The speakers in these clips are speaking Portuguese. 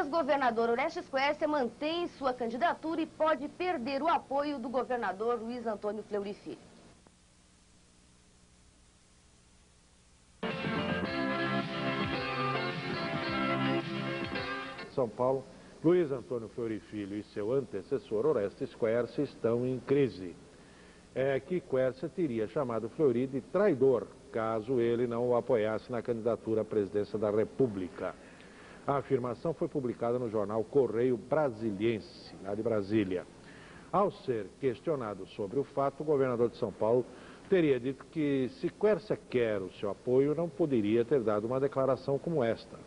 ex-governador Orestes Quércia mantém sua candidatura e pode perder o apoio do governador Luiz Antônio Fleury Filho. São Paulo, Luiz Antônio Fleury Filho e seu antecessor Orestes Quércia estão em crise. Que Quércia teria chamado Fleury de traidor, caso ele não o apoiasse na candidatura à presidência da República. A afirmação foi publicada no jornal Correio Brasiliense, lá de Brasília. Ao ser questionado sobre o fato, o governador de São Paulo teria dito que se Quércia quer o seu apoio, não poderia ter dado uma declaração como esta.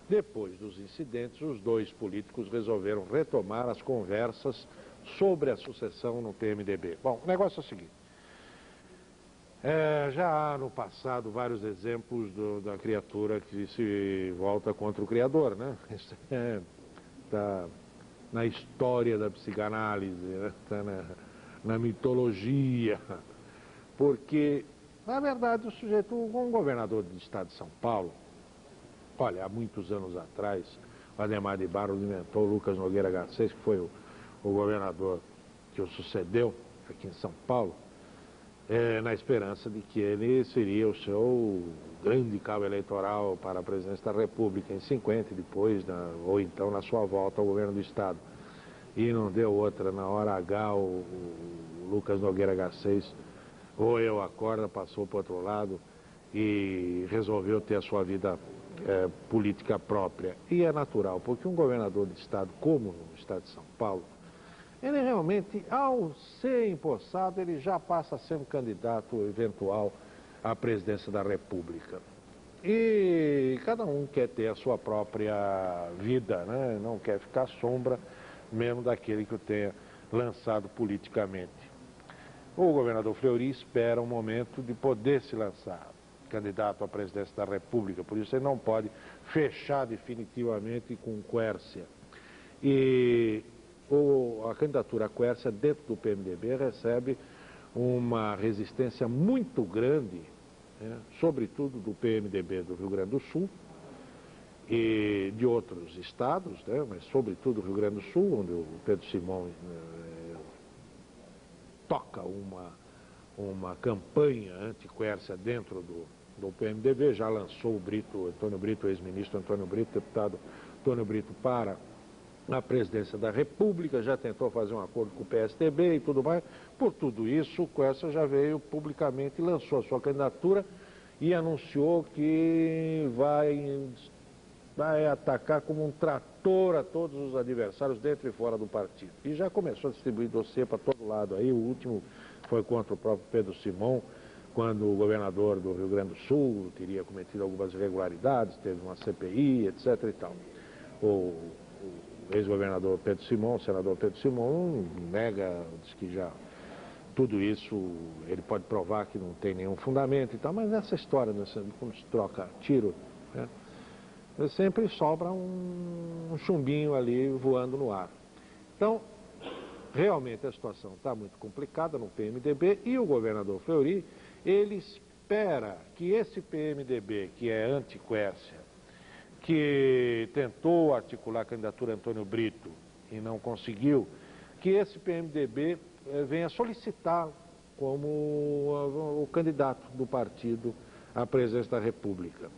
Depois dos incidentes, os dois políticos resolveram retomar as conversas sobre a sucessão no PMDB. Bom, o negócio é o seguinte. Já há no passado vários exemplos da criatura que se volta contra o Criador, né? Isso está na história da psicanálise, né? Está na mitologia. Porque, na verdade, o sujeito, um governador do estado de São Paulo, olha, há muitos anos atrás, o Adhemar de Barros inventou o Lucas Nogueira Garcês, que foi o governador que o sucedeu aqui em São Paulo, na esperança de que ele seria o seu grande cabo eleitoral para a presidência da República em 50, depois, ou então na sua volta ao governo do estado. E não deu outra, na hora H, o Lucas Nogueira Garcês roeu a corda, passou para o outro lado e resolveu ter a sua vida política própria. E é natural, porque um governador de estado como no estado de São Paulo, ele realmente, ao ser empossado, ele já passa a ser um candidato eventual à presidência da República. E cada um quer ter a sua própria vida, né? Não quer ficar à sombra mesmo daquele que o tenha lançado politicamente. O governador Fleury espera um momento de poder se lançar candidato à presidência da República, por isso ele não pode fechar definitivamente com Quércia. E a candidatura a Quércia dentro do PMDB recebe uma resistência muito grande, né, sobretudo do PMDB do Rio Grande do Sul e de outros estados, né, mas sobretudo do Rio Grande do Sul, onde o Pedro Simão toca uma campanha anti-Quércia dentro do PMDB, já lançou o Brito, Antônio Brito, ex-ministro Antônio Brito, deputado Antônio Brito para a presidência da República, já tentou fazer um acordo com o PSDB e tudo mais. Por tudo isso, o Quércia já veio publicamente, lançou a sua candidatura e anunciou que vai atacar como um trator a todos os adversários dentro e fora do partido. E já começou a distribuir dossiê para todo lado aí, o último foi contra o próprio Pedro Simão, quando o governador do Rio Grande do Sul teria cometido algumas irregularidades, teve uma CPI, etc. e tal. O ex-governador Pedro Simão, o senador Pedro Simão, nega, diz que já tudo isso ele pode provar que não tem nenhum fundamento e tal, mas nessa história, quando se troca tiro, né, sempre sobra um chumbinho ali voando no ar. Então, realmente a situação está muito complicada no PMDB e o governador Fleury, ele espera que esse PMDB, que é anti-Quércia, que tentou articular a candidatura Antônio Brito e não conseguiu, que esse PMDB venha solicitar como o candidato do partido à presidência da República.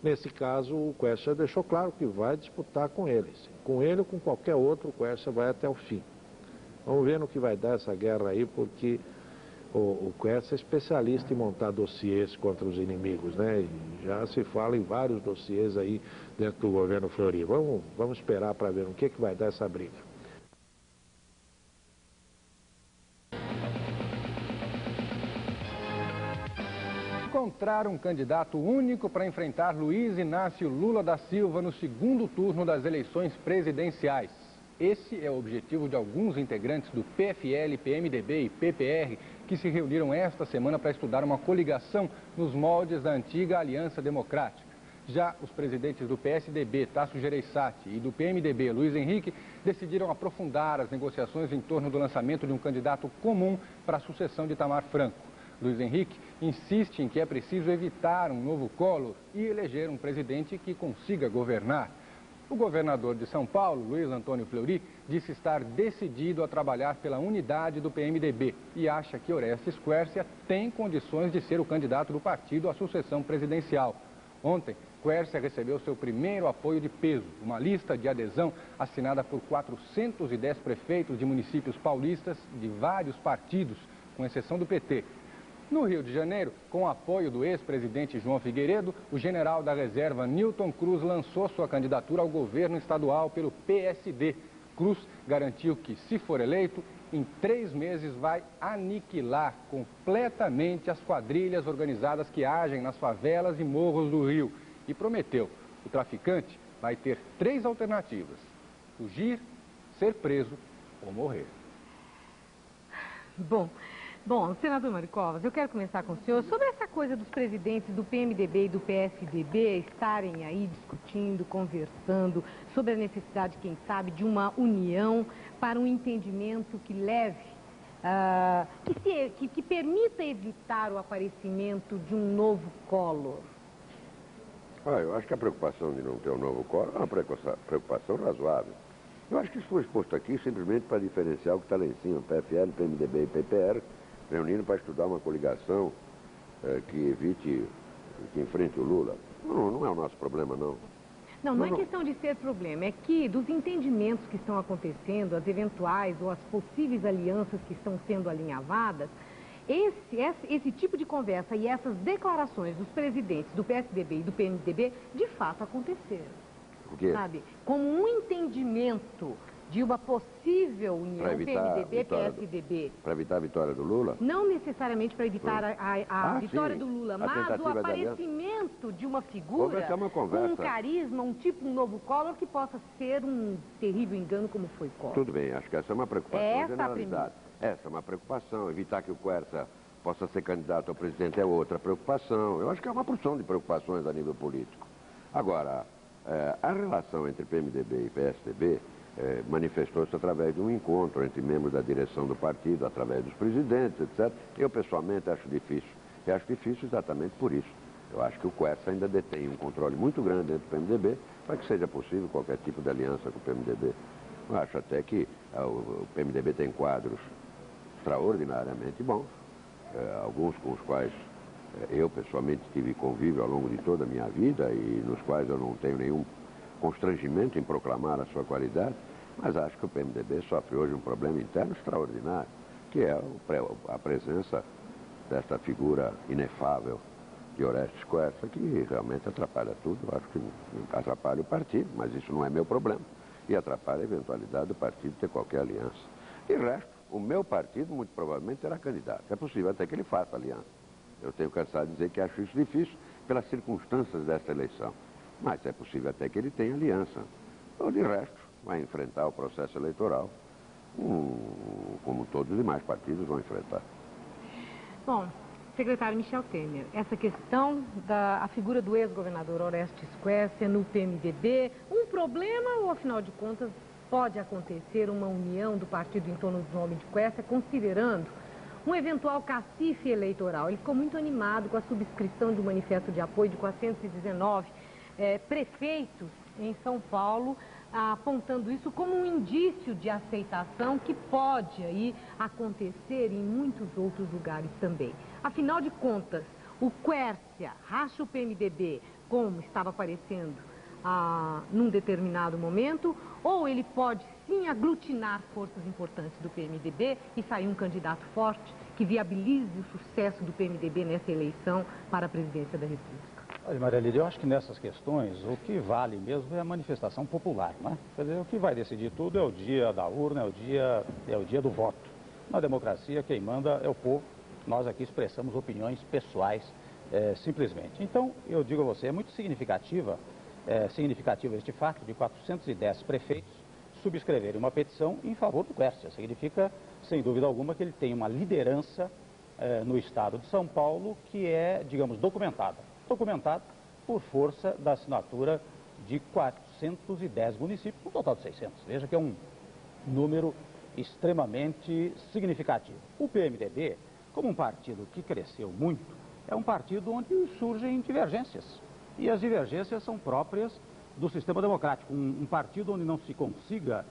Nesse caso, o Quércia deixou claro que vai disputar com eles. Com ele ou com qualquer outro, o Quércia vai até o fim. Vamos ver no que vai dar essa guerra aí, porque o Quércia é especialista em montar dossiês contra os inimigos, né? E já se fala em vários dossiês aí dentro do governo Fleury. Vamos esperar para ver no que vai dar essa briga. Encontrar um candidato único para enfrentar Luiz Inácio Lula da Silva no segundo turno das eleições presidenciais. Esse é o objetivo de alguns integrantes do PFL, PMDB e PPR que se reuniram esta semana para estudar uma coligação nos moldes da antiga Aliança Democrática. Já os presidentes do PSDB, Tasso Gereissati, e do PMDB, Luiz Henrique, decidiram aprofundar as negociações em torno do lançamento de um candidato comum para a sucessão de Itamar Franco. Luiz Henrique insiste em que é preciso evitar um novo Collor e eleger um presidente que consiga governar. O governador de São Paulo, Luiz Antônio Fleury, disse estar decidido a trabalhar pela unidade do PMDB e acha que Orestes Quércia tem condições de ser o candidato do partido à sucessão presidencial. Ontem, Quércia recebeu seu primeiro apoio de peso, uma lista de adesão assinada por 410 prefeitos de municípios paulistas de vários partidos, com exceção do PT. No Rio de Janeiro, com o apoio do ex-presidente João Figueiredo, o general da reserva Newton Cruz lançou sua candidatura ao governo estadual pelo PSD. Cruz garantiu que, se for eleito, em 3 meses vai aniquilar completamente as quadrilhas organizadas que agem nas favelas e morros do Rio. E prometeu, o traficante vai ter 3 alternativas: fugir, ser preso ou morrer. Bom, senador Mário Covas, eu quero começar com o senhor sobre essa coisa dos presidentes do PMDB e do PSDB estarem aí discutindo, conversando sobre a necessidade, quem sabe, de uma união para um entendimento que leve, que permita evitar o aparecimento de um novo Collor. Eu acho que a preocupação de não ter um novo Collor é uma preocupação razoável. Eu acho que isso foi exposto aqui simplesmente para diferenciar o que está lá em cima, PFL, PMDB e PPR, reunindo para estudar uma coligação que evite, que enfrente o Lula. Não é o nosso problema, não. Não é questão de ser problema, é que dos entendimentos que estão acontecendo, as eventuais ou as possíveis alianças que estão sendo alinhavadas, esse tipo de conversa e essas declarações dos presidentes do PSDB e do PMDB, de fato aconteceram. O quê? Sabe? Como um entendimento de uma possível união PMDB-PSDB. Para evitar a vitória do Lula? Não necessariamente para evitar a vitória sim, do Lula, mas o aparecimento de uma figura com um carisma, um novo Collor que possa ser um terrível engano como foi Collor. Tudo bem, acho que essa é uma preocupação generalizada. Essa é uma preocupação. Evitar que o Quércia possa ser candidato ao presidente é outra preocupação. Eu acho que é uma porção de preocupações a nível político. Agora, a relação entre PMDB e PSDB manifestou-se através de um encontro entre membros da direção do partido, através dos presidentes, etc. Eu, pessoalmente, acho difícil. E acho difícil exatamente por isso. Eu acho que o Quércia ainda detém um controle muito grande dentro do PMDB para que seja possível qualquer tipo de aliança com o PMDB. Eu acho até que o PMDB tem quadros extraordinariamente bons, alguns com os quais eu, pessoalmente, tive convívio ao longo de toda a minha vida e nos quais eu não tenho nenhum constrangimento em proclamar a sua qualidade, mas acho que o PMDB sofre hoje um problema interno extraordinário, que é a presença desta figura inefável de Orestes Quércia, que realmente atrapalha tudo. Eu acho que atrapalha o partido, mas isso não é meu problema, e atrapalha a eventualidade do partido ter qualquer aliança. De resto, o meu partido muito provavelmente terá candidato. É possível até que ele faça aliança. Eu tenho cansado de dizer que acho isso difícil pelas circunstâncias desta eleição. Mas é possível até que ele tenha aliança. Ou, de resto, vai enfrentar o processo eleitoral como todos os demais partidos vão enfrentar. Bom, secretário Michel Temer, essa questão da figura do ex-governador Orestes Quércia no PMDB, um problema ou, afinal de contas, pode acontecer uma união do partido em torno do nome de Quércia, considerando um eventual cacife eleitoral? Ele ficou muito animado com a subscrição de um manifesto de apoio de 419 prefeitos em São Paulo, apontando isso como um indício de aceitação que pode aí acontecer em muitos outros lugares também. Afinal de contas, o Quércia racha o PMDB como estava aparecendo num determinado momento, ou ele pode sim aglutinar forças importantes do PMDB e sair um candidato forte que viabilize o sucesso do PMDB nessa eleição para a presidência da República? Olha, Maria Lídia, eu acho que nessas questões o que vale mesmo é a manifestação popular, né? Quer dizer, o que vai decidir tudo é o dia da urna, é o dia do voto. Na democracia, quem manda é o povo. Nós aqui expressamos opiniões pessoais, simplesmente. Então, eu digo a você, é muito significativo este fato de 410 prefeitos subscreverem uma petição em favor do Quércia. Significa, sem dúvida alguma, que ele tem uma liderança no estado de São Paulo que é, digamos, documentada por força da assinatura de 410 municípios, um total de 600. Veja que é um número extremamente significativo. O PMDB, como um partido que cresceu muito, é um partido onde surgem divergências. E as divergências são próprias do sistema democrático. Um partido onde não se consiga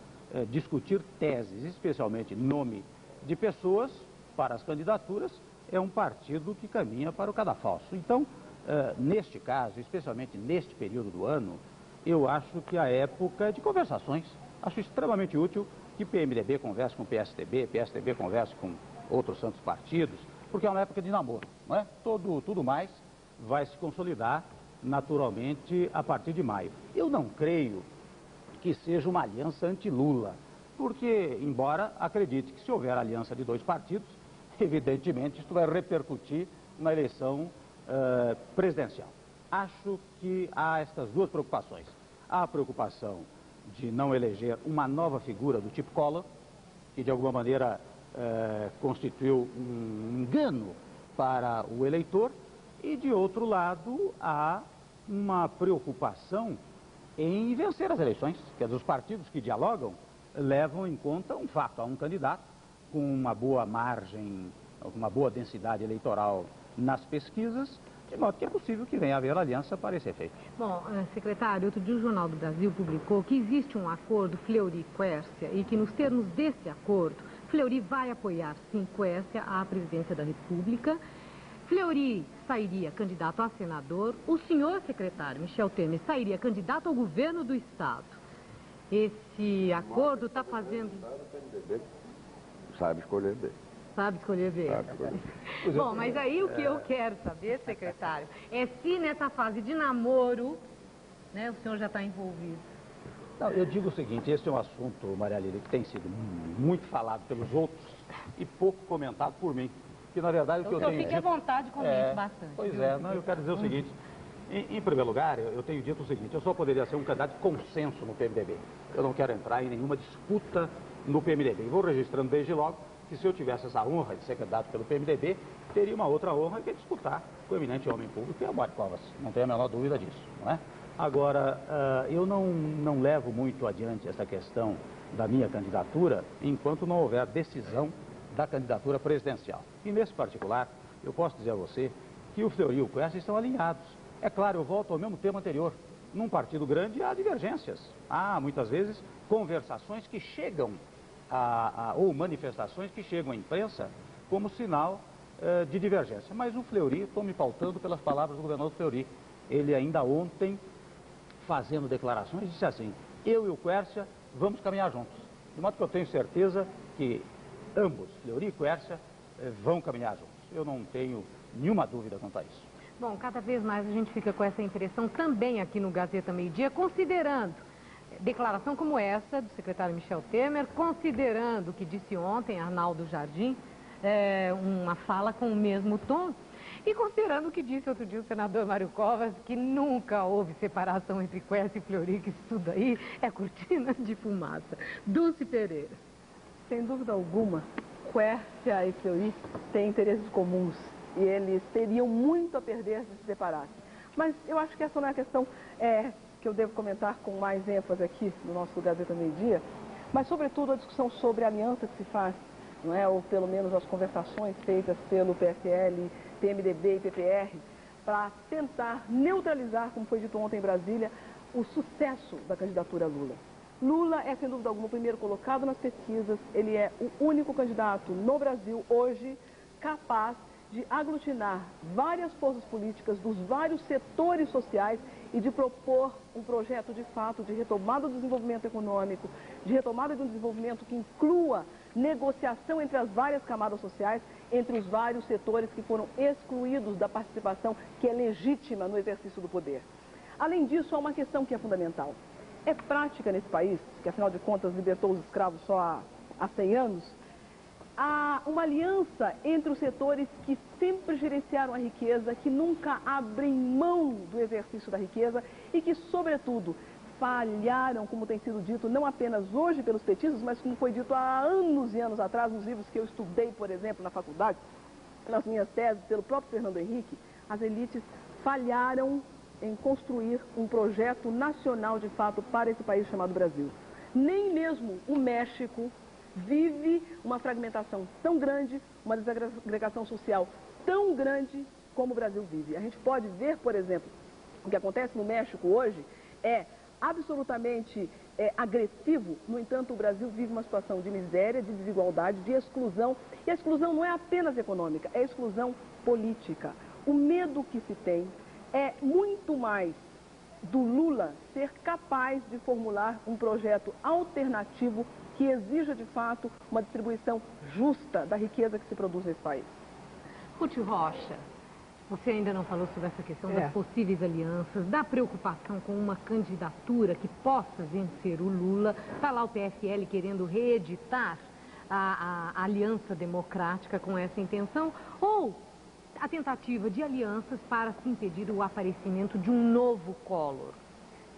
discutir teses, especialmente nome de pessoas para as candidaturas, é um partido que caminha para o cadafalso. Então, neste caso, especialmente neste período do ano, eu acho que a época de conversações, acho extremamente útil que PMDB converse com PSDB, PSDB converse com outros santos partidos, porque é uma época de namoro, não é? Tudo mais vai se consolidar naturalmente a partir de maio. Eu não creio que seja uma aliança anti-Lula, porque, embora acredite que se houver aliança de dois partidos, evidentemente isso vai repercutir na eleição presidencial. Acho que há estas duas preocupações. Há a preocupação de não eleger uma nova figura do tipo Collor, que de alguma maneira constituiu um engano para o eleitor, e de outro lado há uma preocupação em vencer as eleições, que os partidos que dialogam levam em conta um fato, há um candidato com uma boa margem, uma boa densidade eleitoral nas pesquisas, de modo que é possível que venha a haver aliança para esse efeito. Bom, secretário, outro dia o Jornal do Brasil publicou que existe um acordo Fleury-Quércia e que nos termos desse acordo, Fleury vai apoiar sim Quércia à presidência da República. Fleury sairia candidato a senador, o senhor secretário Michel Temer sairia candidato ao governo do Estado. Esse acordo está fazendo... Sabe escolher bem. Sabe escolher bem. Bom, mas aí o que eu quero saber, secretário, é se nessa fase de namoro, né, o senhor já está envolvido. Não, eu digo o seguinte, esse é um assunto, Maria Lília, que tem sido muito falado pelos outros e pouco comentado por mim. Que na verdade o que eu tenho fique à vontade, comente bastante. Pois é, não, eu quero dizer o seguinte, em primeiro lugar, eu tenho dito o seguinte, eu só poderia ser um candidato de consenso no PMDB. Eu não quero entrar em nenhuma disputa no PMDB. E vou registrando desde logo que se eu tivesse essa honra de ser candidato pelo PMDB, teria uma outra honra que é disputar com o eminente homem público, que é o Mário Covas. Não tenho a menor dúvida disso, não é? Agora, eu não levo muito adiante essa questão da minha candidatura enquanto não houver decisão da candidatura presidencial. E nesse particular, eu posso dizer a você que o Fleury e o Quércia estão alinhados. É claro, eu volto ao mesmo tema anterior. Num partido grande há divergências. Há, muitas vezes, conversações que chegam ou manifestações que chegam à imprensa como sinal de divergência. Mas o Fleury, estou me pautando pelas palavras do governador Fleury. Ele ainda ontem, fazendo declarações, disse assim, eu e o Quércia vamos caminhar juntos. De modo que eu tenho certeza que ambos, Fleury e Quércia, vão caminhar juntos. Eu não tenho nenhuma dúvida quanto a isso. Bom, cada vez mais a gente fica com essa impressão também aqui no Gazeta Meio-Dia, considerando declaração como essa do secretário Michel Temer, considerando o que disse ontem Arnaldo Jardim, uma fala com o mesmo tom, e considerando o que disse outro dia o senador Mário Covas, que nunca houve separação entre Quércia e Fleury, que isso tudo aí é cortina de fumaça. Dulce Pereira. Sem dúvida alguma, Quércia e Fleury têm interesses comuns e eles teriam muito a perder se se separassem. Mas eu acho que essa não é a questão que eu devo comentar com mais ênfase aqui no nosso Gazeta Meio-Dia, mas sobretudo a discussão sobre a aliança que se faz, não é? Ou pelo menos as conversações feitas pelo PSL, PMDB e PPR, para tentar neutralizar, como foi dito ontem em Brasília, o sucesso da candidatura Lula. Lula é, sem dúvida alguma, o primeiro colocado nas pesquisas, ele é o único candidato no Brasil hoje capaz de aglutinar várias forças políticas dos vários setores sociais e de propor um projeto de fato de retomada do desenvolvimento econômico, de retomada de um desenvolvimento que inclua negociação entre as várias camadas sociais, entre os vários setores que foram excluídos da participação que é legítima no exercício do poder. Além disso, há uma questão que é fundamental. É prática nesse país, que afinal de contas libertou os escravos só há 100 anos, há uma aliança entre os setores que sempre gerenciaram a riqueza, que nunca abrem mão do exercício da riqueza e que, sobretudo, falharam, como tem sido dito, não apenas hoje pelos petistas, mas como foi dito há anos e anos atrás, nos livros que eu estudei, por exemplo, na faculdade, nas minhas teses, pelo próprio Fernando Henrique, as elites falharam em construir um projeto nacional, de fato, para esse país chamado Brasil. Nem mesmo o México vive uma fragmentação tão grande, uma desagregação social tão grande como o Brasil vive. A gente pode ver, por exemplo, o que acontece no México hoje é absolutamente agressivo. No entanto, o Brasil vive uma situação de miséria, de desigualdade, de exclusão. E a exclusão não é apenas econômica, é exclusão política. O medo que se tem é muito mais do Lula ser capaz de formular um projeto alternativo que exija, de fato, uma distribuição justa da riqueza que se produz nesse país. Ruth Rocha, você ainda não falou sobre essa questão das possíveis alianças, da preocupação com uma candidatura que possa vencer o Lula. Está lá o PFL querendo reeditar a aliança democrática com essa intenção, ou a tentativa de alianças para se impedir o aparecimento de um novo Collor?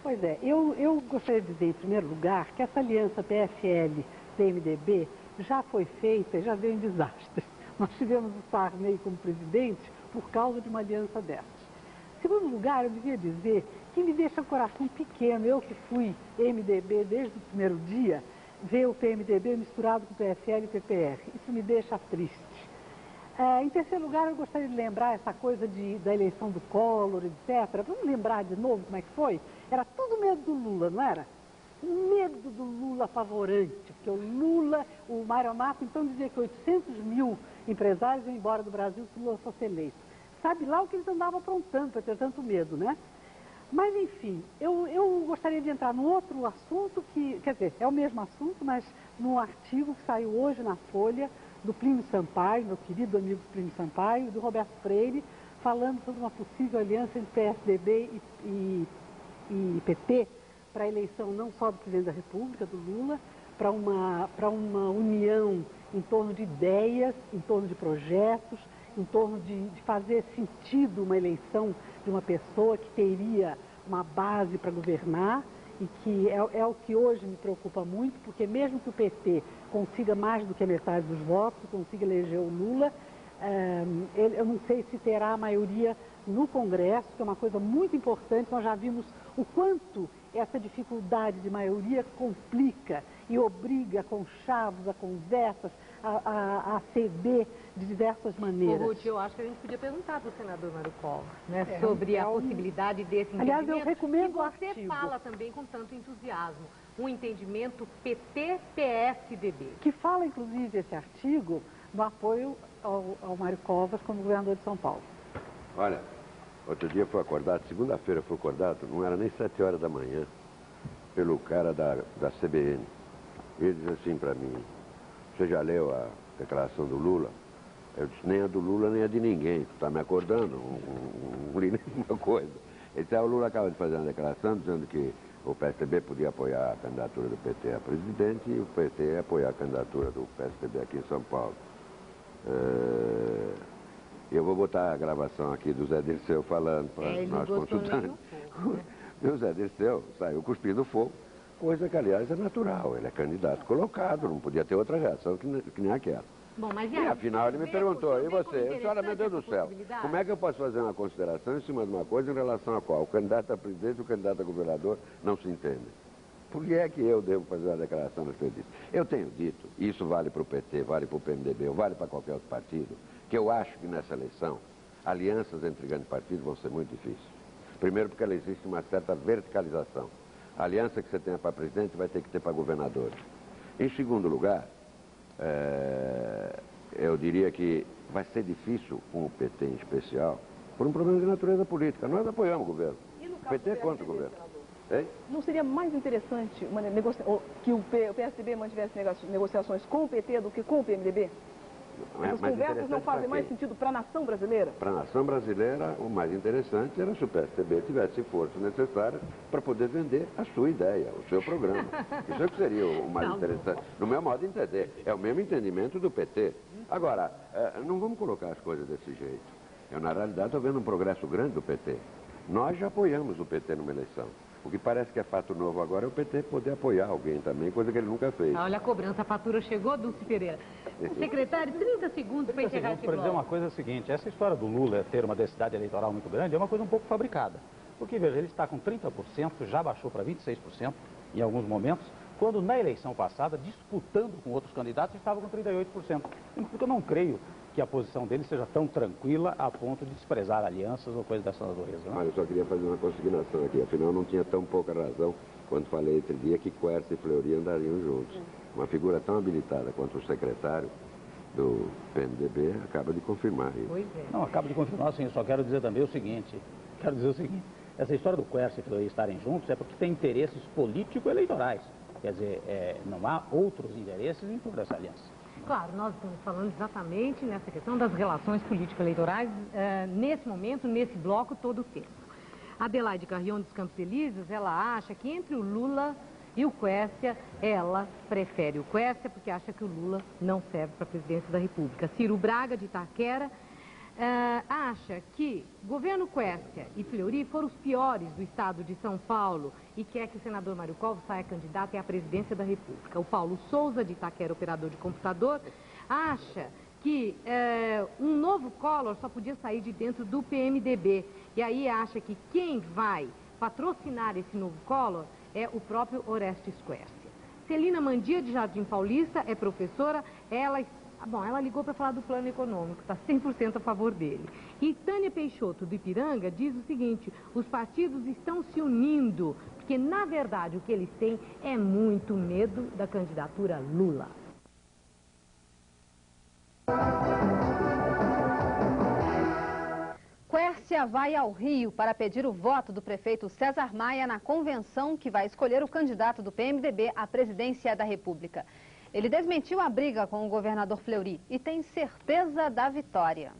Pois é, eu gostaria de dizer, em primeiro lugar, que essa aliança PFL-PMDB já foi feita e já deu em desastre. Nós tivemos o Sarney como presidente por causa de uma aliança dessas. Em segundo lugar, eu devia dizer que me deixa o coração pequeno, eu que fui MDB desde o primeiro dia, ver o PMDB misturado com o PFL e o PPR. Isso me deixa triste. Em terceiro lugar, eu gostaria de lembrar essa coisa da eleição do Collor, etc. Vamos lembrar de novo como é que foi? Era tudo medo do Lula, não era? Um medo do Lula apavorante, porque o Lula, o Mário Amato, então dizia que 800 mil empresários iam embora do Brasil se o Lula fosse eleito. Sabe lá o que eles andavam aprontando para ter tanto medo, né? Mas, enfim, eu gostaria de entrar num outro assunto que, quer dizer, é o mesmo assunto, mas num artigo que saiu hoje na Folha, do Plínio Sampaio, meu querido amigo Plínio Sampaio, e do Roberto Freire, falando sobre uma possível aliança entre PSDB e PT para a eleição não só do presidente da República, do Lula, para uma união em torno de ideias, em torno de projetos, em torno de fazer sentido uma eleição de uma pessoa que teria uma base para governar, e que é o que hoje me preocupa muito, porque mesmo que o PT consiga mais do que a metade dos votos, consiga eleger o Lula, eu não sei se terá a maioria no Congresso, que é uma coisa muito importante. Nós já vimos o quanto essa dificuldade de maioria complica e obriga a conchavos, a conversas, a ceder de diversas maneiras. Ruth, eu acho que a gente podia perguntar para o senador Mário Covas, né, sobre a possibilidade desse entendimento. Aliás, eu recomendo que você fala também com tanto entusiasmo, um entendimento PT-PSDB. Que fala, inclusive, esse artigo no apoio ao Mário Covas como governador de São Paulo. Olha, outro dia foi acordado, segunda-feira foi acordado, não era nem 7 horas da manhã, pelo cara da CBN. Ele disse assim para mim: você já leu a declaração do Lula? Eu disse: nem a do Lula, nem a de ninguém. Tu está me acordando? Não li nenhuma coisa. Ele disse: o Lula acaba de fazer uma declaração dizendo que o PSDB podia apoiar a candidatura do PT a presidente e o PT ia apoiar a candidatura do PSDB aqui em São Paulo. Eu vou botar a gravação aqui do Zé Dirceu falando para nós consultarmos. E o Zé Dirceu saiu cuspindo fogo, coisa que, aliás, é natural. Ele é candidato colocado, não podia ter outra reação que nem aquela. Bom, mas e afinal ele me perguntou: e você? Senhora, meu Deus do céu, como é que eu posso fazer uma consideração em cima de uma coisa em relação a qual o candidato a presidente e o candidato a governador não se entendem? Por que é que eu devo fazer uma declaração a respeito disso? Eu tenho dito, e isso vale para o PT, vale para o PMDB, ou vale para qualquer outro partido, que eu acho que nessa eleição alianças entre grandes partidos vão ser muito difíceis. Primeiro porque ela existe uma certa verticalização. A aliança que você tenha para presidente vai ter que ter para governadores. Em segundo lugar, eu diria que vai ser difícil com o PT em especial, por um problema de natureza política. Nós apoiamos o governo. O PT é contra o governo. Hein? Não seria mais interessante que o PSDB mantivesse negociações com o PT do que com o PMDB? As conversas não fazem mais sentido para a nação brasileira? Para a nação brasileira, o mais interessante era se o PSDB tivesse força necessária para poder vender a sua ideia, o seu programa. Isso é que seria o mais interessante. No meu modo de entender, é o mesmo entendimento do PT. Agora, não vamos colocar as coisas desse jeito. Eu, na realidade, estou vendo um progresso grande do PT. Nós já apoiamos o PT numa eleição. O que parece que é fato novo agora é o PT poder apoiar alguém também, coisa que ele nunca fez. Olha a cobrança, a fatura chegou, Dulce Pereira. Secretário, 30 segundos para encerrar esse bloco. Para dizer uma coisa é a seguinte: essa história do Lula ter uma densidade eleitoral muito grande é uma coisa um pouco fabricada. Porque, veja, ele está com 30%, já baixou para 26% em alguns momentos, quando na eleição passada, disputando com outros candidatos, estava com 38%. Porque eu não creio que a posição dele seja tão tranquila a ponto de desprezar alianças ou coisa dessas natureza. Mas eu só queria fazer uma consignação aqui, afinal não tinha tão pouca razão quando falei outro dia que Quércia e Fleury andariam juntos. Uma figura tão habilitada quanto o secretário do PMDB acaba de confirmar isso. Pois é. Não, acaba de confirmar, sim. Só quero dizer também o seguinte. Essa história do Quércia e Fleury estarem juntos é porque tem interesses político-eleitorais. Quer dizer, não há outros interesses em toda essa aliança. Claro, nós estamos falando exatamente nessa questão das relações político-eleitorais, nesse momento, nesse bloco, todo o tempo. Adelaide Carrion dos Campos Elíseos, ela acha que entre o Lula e o Quércia, ela prefere o Quércia porque acha que o Lula não serve para a presidência da República. Ciro Braga, de Itaquera, acha que governo Quércia e Fleury foram os piores do estado de São Paulo e quer que o senador Mário Covas saia candidato à presidência da República. O Paulo Souza, de Itaquera, operador de computador, acha que um novo Collor só podia sair de dentro do PMDB. E aí acha que quem vai patrocinar esse novo Collor é o próprio Orestes Quércia. Celina Mandia, de Jardim Paulista, é professora, ela ligou para falar do plano econômico, está 100% a favor dele. E Tânia Peixoto, do Ipiranga, diz o seguinte: os partidos estão se unindo, porque na verdade o que eles têm é muito medo da candidatura Lula. Quércia vai ao Rio para pedir o voto do prefeito César Maia na convenção que vai escolher o candidato do PMDB à presidência da República. Ele desmentiu a briga com o governador Fleury e tem certeza da vitória.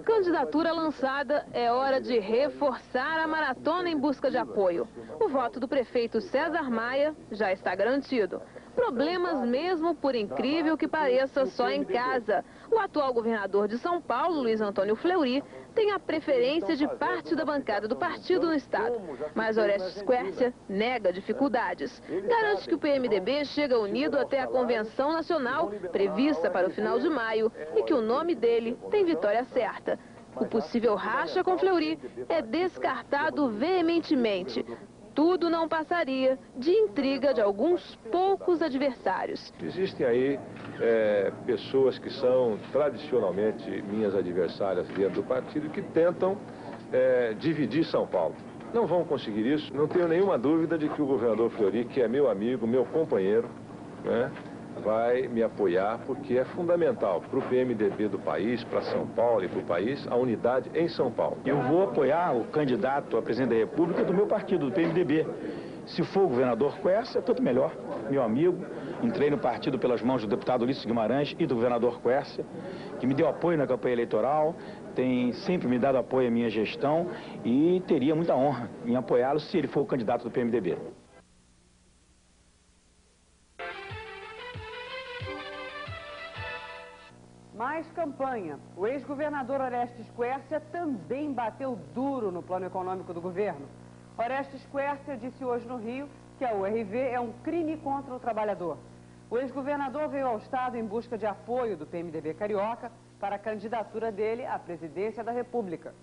Candidatura lançada, é hora de reforçar a maratona em busca de apoio. O voto do prefeito César Maia já está garantido. Problemas mesmo, por incrível que pareça, só em casa. O atual governador de São Paulo, Luiz Antônio Fleury, tem a preferência de parte da bancada do partido no estado. Mas Orestes Quércia nega dificuldades. Garante que o PMDB chega unido até a convenção nacional, prevista para o final de maio, e que o nome dele tem vitória certa. O possível racha com Fleury é descartado veementemente. Tudo não passaria de intriga de alguns poucos adversários. Existem aí pessoas que são tradicionalmente minhas adversárias dentro do partido que tentam dividir São Paulo. Não vão conseguir isso. Não tenho nenhuma dúvida de que o governador Fleury, que é meu amigo, meu companheiro, né, vai me apoiar, porque é fundamental para o PMDB do país, para São Paulo e para o país, a unidade em São Paulo. Eu vou apoiar o candidato a presidente da República do meu partido, do PMDB. Se for o governador Quércia, tanto melhor. Meu amigo, entrei no partido pelas mãos do deputado Ulisses Guimarães e do governador Quércia, que me deu apoio na campanha eleitoral, tem sempre me dado apoio à minha gestão e teria muita honra em apoiá-lo se ele for o candidato do PMDB. Mais campanha. O ex-governador Orestes Quércia também bateu duro no plano econômico do governo. Orestes Quércia disse hoje no Rio que a URV é um crime contra o trabalhador. O ex-governador veio ao estado em busca de apoio do PMDB carioca para a candidatura dele à presidência da República.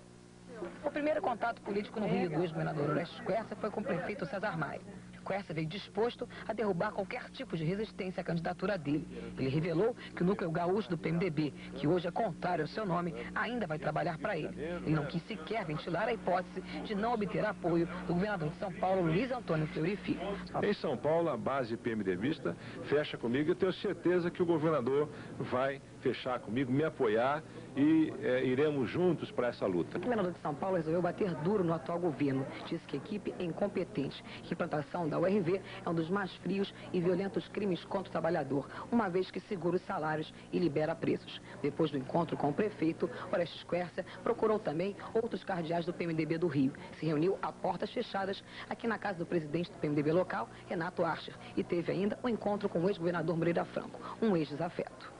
O primeiro contato político no Rio do ex-governador Orestes Quércia foi com o prefeito César Maia. Quércia veio disposto a derrubar qualquer tipo de resistência à candidatura dele. Ele revelou que o núcleo gaúcho do PMDB, que hoje é contrário ao seu nome, ainda vai trabalhar para ele. Ele não quis sequer ventilar a hipótese de não obter apoio do governador de São Paulo, Luiz Antônio Fleury Filho. Em São Paulo, a base PMDBista fecha comigo e eu tenho certeza que o governador vai fechar comigo, me apoiar e iremos juntos para essa luta. O governador de São Paulo resolveu bater duro no atual governo. Disse que a equipe é incompetente. Que a implantação da URV é um dos mais frios e violentos crimes contra o trabalhador, uma vez que segura os salários e libera preços. Depois do encontro com o prefeito, Orestes Quércia procurou também outros cardeais do PMDB do Rio. Se reuniu a portas fechadas aqui na casa do presidente do PMDB local, Renato Archer, e teve ainda um encontro com o ex-governador Moreira Franco, um ex-desafeto.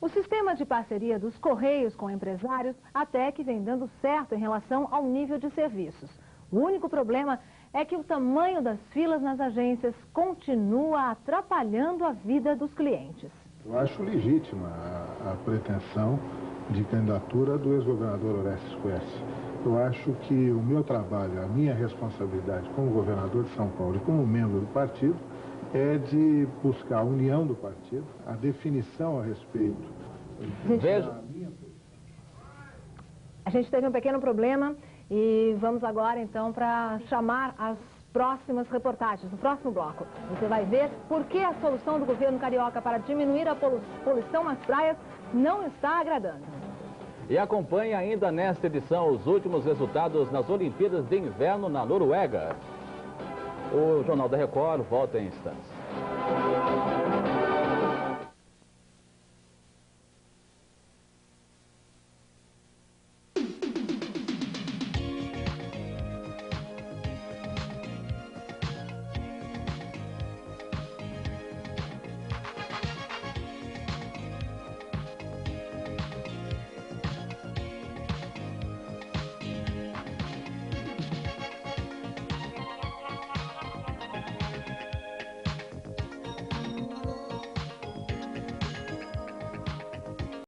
O sistema de parceria dos Correios com empresários até que vem dando certo em relação ao nível de serviços. O único problema é que o tamanho das filas nas agências continua atrapalhando a vida dos clientes. Eu acho legítima a pretensão de candidatura do ex-governador Orestes Quércia. Eu acho que o meu trabalho, a minha responsabilidade como governador de São Paulo e como membro do partido é de buscar a união do partido, a definição a respeito. Veja. A gente teve um pequeno problema e vamos agora então para chamar as próximas reportagens, no próximo bloco. Você vai ver por que a solução do governo carioca para diminuir a poluição nas praias não está agradando. E acompanhe ainda nesta edição os últimos resultados nas Olimpíadas de Inverno na Noruega. O Jornal da Record volta em instantes.